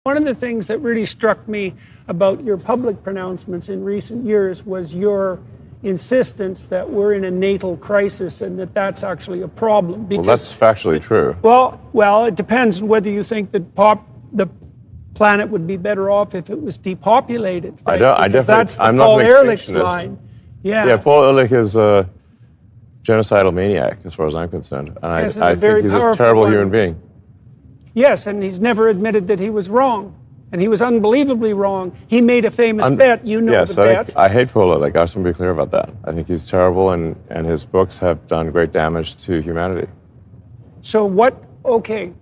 One of the things that really struck me about your public pronouncements in recent years was your insistence that we're in a natal crisis and that that's actually a problem. Well, that's factually true. Well, it depends on whether you think that the planet would be better off if it was depopulated. Right? That's the Paul Ehrlich's line. Yeah, Paul Ehrlich is a genocidal maniac, as far as I'm concerned. And I think he's a terrible human being. Yes, and he's never admitted that he was wrong. And he was unbelievably wrong. He made a famous bet. You know the bet. I hate Paul Ehrlich. I just want to be clear about that. I think he's terrible, and his books have done great damage to humanity. So what? Okay,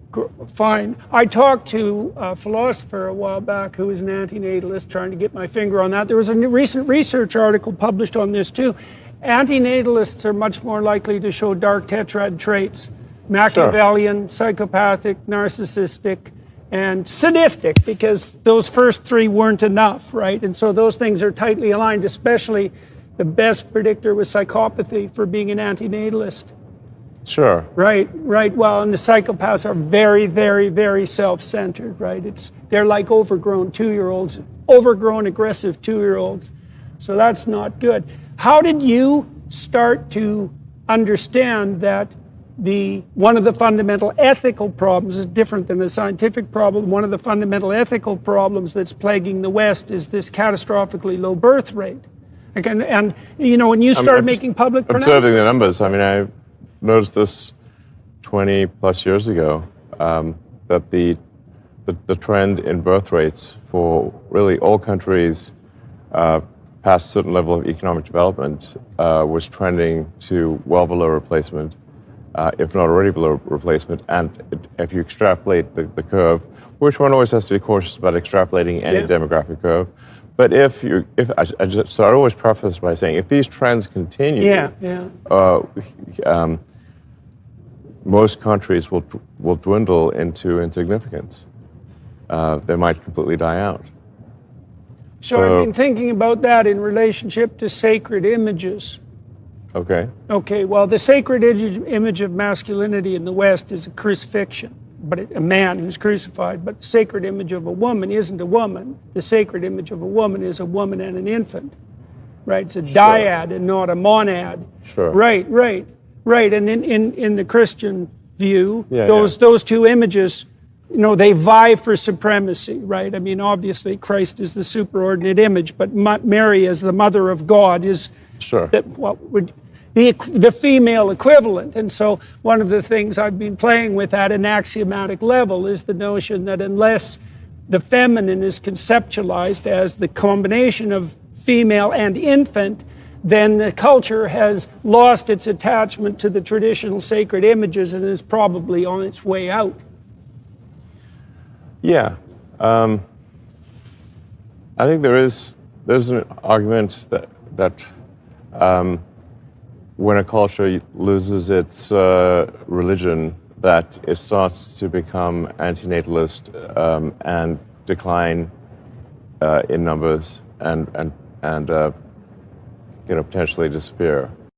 fine. I talked to a philosopher a while back who is an antinatalist, trying to get my finger on that. There was a recent research article published on this too. Antinatalists are much more likely to show dark tetrad traits. Machiavellian, psychopathic, narcissistic, and sadistic, because those first three weren't enough, right? And so those things are tightly aligned, especially the best predictor was psychopathy for being an antinatalist. Sure. Right. Well, and the psychopaths are very, very, very self-centered, right? They're like overgrown 2-year-olds, overgrown aggressive 2-year-olds. So that's not good. How did you start to understand that one of the fundamental ethical problems is different than the scientific problem? One of the fundamental ethical problems that's plaguing the West is this catastrophically low birth rate. And you know, when you started making public pronouncements, observing the numbers, I mean, I noticed this 20 plus years ago, that the trend in birth rates for really all countries past a certain level of economic development was trending to well below replacement. If not already below replacement, and if you extrapolate the curve, which one always has to be cautious about extrapolating any demographic curve, but so I always preface by saying, if these trends continue, most countries will dwindle into insignificance. They might completely die out. So I've been thinking about that in relationship to sacred images. Okay, well, the sacred image of masculinity in the West is a crucifixion, but a man who's crucified. But the sacred image of a woman isn't a woman. The sacred image of a woman is a woman and an infant, right? It's a dyad and not a monad. Sure. Right. And in the Christian view, those two images, you know, they vie for supremacy, right? I mean, obviously, Christ is the superordinate image, but Mary, as the mother of God, is the female equivalent. And so one of the things I've been playing with at an axiomatic level is the notion that unless the feminine is conceptualized as the combination of female and infant, then the culture has lost its attachment to the traditional sacred images and is probably on its way out. Yeah. I think there's an argument that when a culture loses its religion, that it starts to become antinatalist and decline in numbers and potentially disappear.